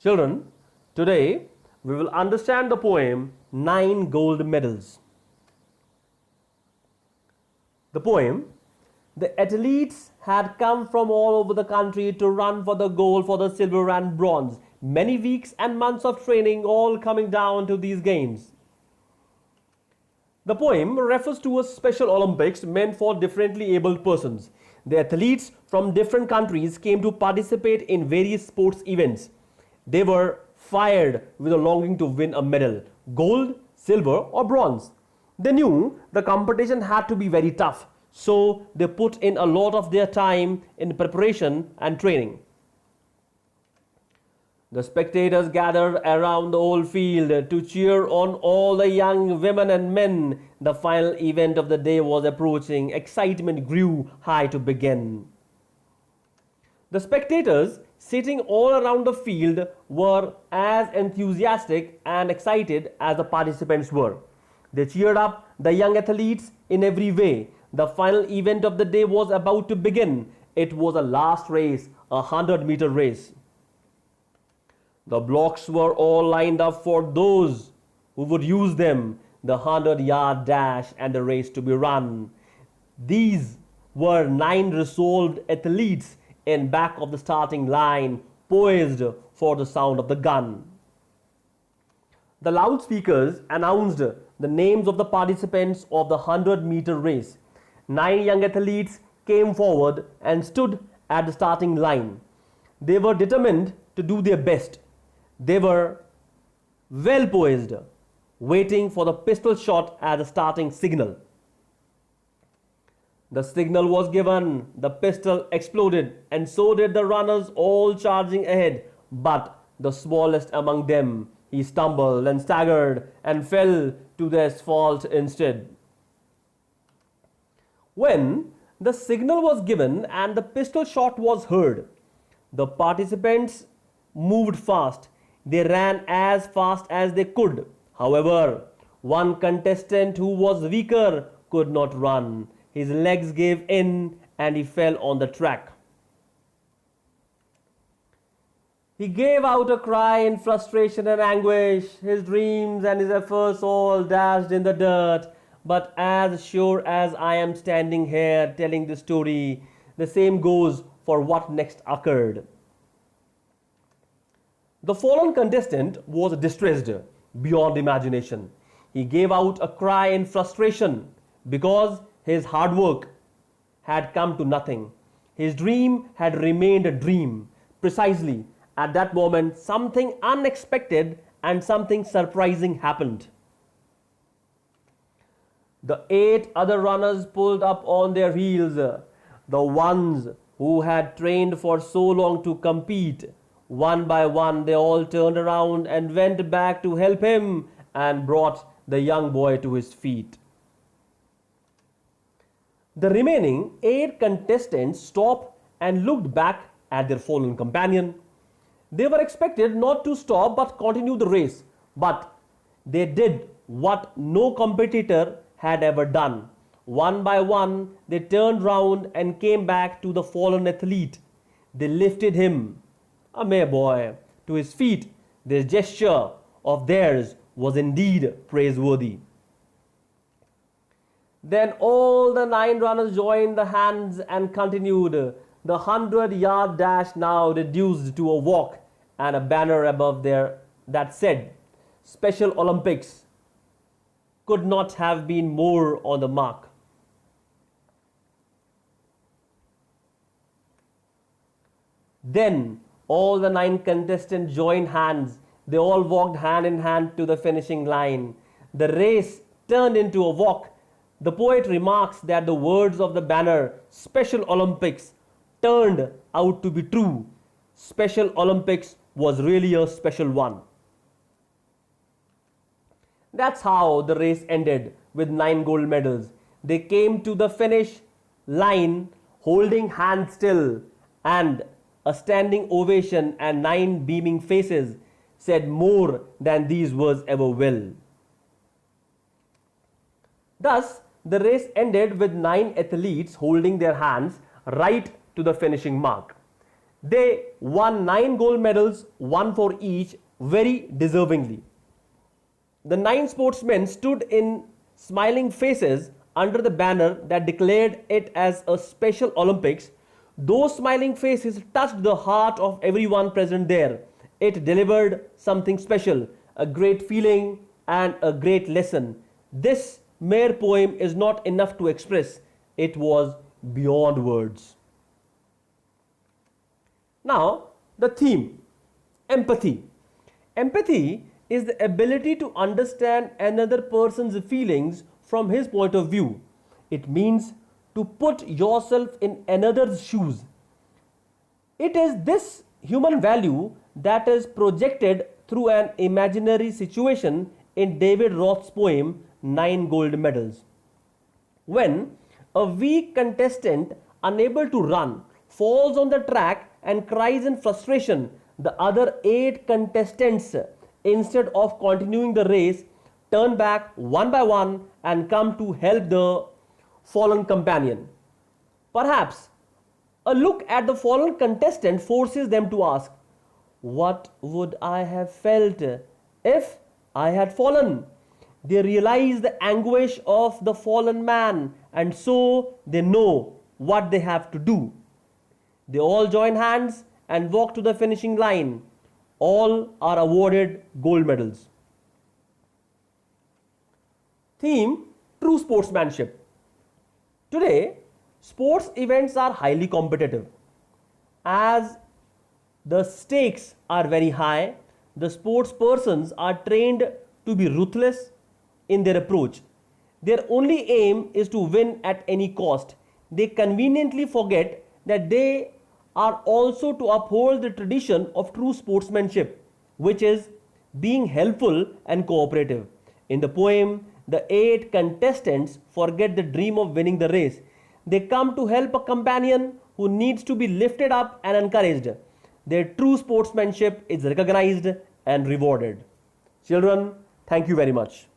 Children, today we will understand the poem Nine Gold Medals. The poem: the athletes had come from all over the country to run for the gold, for the silver and bronze. Many weeks and months of training all coming down to these games. The poem refers to a special Olympics meant for differently abled persons. The athletes from different countries came to participate in various sports events. They were fired with a longing to win a medal, gold, silver, or bronze. They knew the competition had to be very tough, so they put in a lot of their time in preparation and training. The spectators gathered around the old field to cheer on all the young women and men. The final event of the day was approaching. Excitement grew high to begin. The spectators sitting all around the field were as enthusiastic and excited as the participants were. They cheered up the young athletes in every way. The final event of the day was about to begin. It was a last race, a 100-meter race. The blocks were all lined up for those who would use them, the 100-yard dash and the race to be run. These were 9 resolved athletes in back of the starting line, poised for the sound of the gun. The loudspeakers announced the names of the participants of the 100-meter race. 9 young athletes came forward and stood at the starting line. They were determined to do their best. They were well poised, waiting for the pistol shot as the starting signal. The signal was given, the pistol exploded, and so did the runners, all charging ahead. But the smallest among them, he stumbled and staggered and fell to the asphalt instead. When the signal was given and the pistol shot was heard, the participants moved fast. They ran as fast as they could. However, one contestant who was weaker could not run. His legs gave in and he fell on the track. He gave out a cry in frustration and anguish. His dreams and his efforts all dashed in the dirt. But as sure as I am standing here telling the story, the same goes for what next occurred. The fallen contestant was distressed beyond imagination. He gave out a cry in frustration because his hard work had come to nothing. His dream had remained a dream. Precisely at that moment, something unexpected and something surprising happened. The 8 other runners pulled up on their heels, the ones who had trained for so long to compete. One by one, they all turned around and went back to help him and brought the young boy to his feet. The remaining 8 contestants stopped and looked back at their fallen companion. They were expected not to stop but continue the race, but they did what no competitor had ever done. One by one, they turned round and came back to the fallen athlete. They lifted him, a mere boy, to his feet. This gesture of theirs was indeed praiseworthy. Then all the 9 runners joined the hands and continued. The 100-yard dash now reduced to a walk, and a banner above there that said, "Special Olympics," could not have been more on the mark. Then all the 9 contestants joined hands. They all walked hand in hand to the finishing line. The race turned into a walk. The poet remarks that the words of the banner, "Special Olympics," turned out to be true. Special Olympics was really a special one. That's how the race ended, with 9 gold medals. They came to the finish line holding hands still, and a standing ovation and 9 beaming faces said more than these words ever will. Thus, the race ended with 9 athletes holding their hands right to the finishing mark. They won 9 gold medals, one for each, very deservingly. The 9 sportsmen stood in smiling faces under the banner that declared it as a special Olympics. Those smiling faces touched the heart of everyone present there. It delivered something special, a great feeling and a great lesson. This mere poem is not enough to express. It was beyond words. Now, the theme, empathy. Empathy is the ability to understand another person's feelings from his point of view. It means to put yourself in another's shoes. It is this human value that is projected through an imaginary situation in David Roth's poem 9 Gold Medals. When a weak contestant, unable to run, falls on the track and cries in frustration, the other 8 contestants, instead of continuing the race, turn back one by one and come to help the fallen companion. Perhaps a look at the fallen contestant forces them to ask, what would I have felt if I had fallen? They realize the anguish of the fallen man, and so they know what they have to do. They all join hands and walk to the finishing line. All are awarded gold medals. Theme, true sportsmanship. Today, sports events are highly competitive. As the stakes are very high, the sports persons are trained to be ruthless in their approach. Their only aim is to win at any cost. They conveniently forget that they are also to uphold the tradition of true sportsmanship, which is being helpful and cooperative. In the poem, the 8 contestants forget the dream of winning the race. They come to help a companion who needs to be lifted up and encouraged. Their true sportsmanship is recognized and rewarded. Children, thank you very much.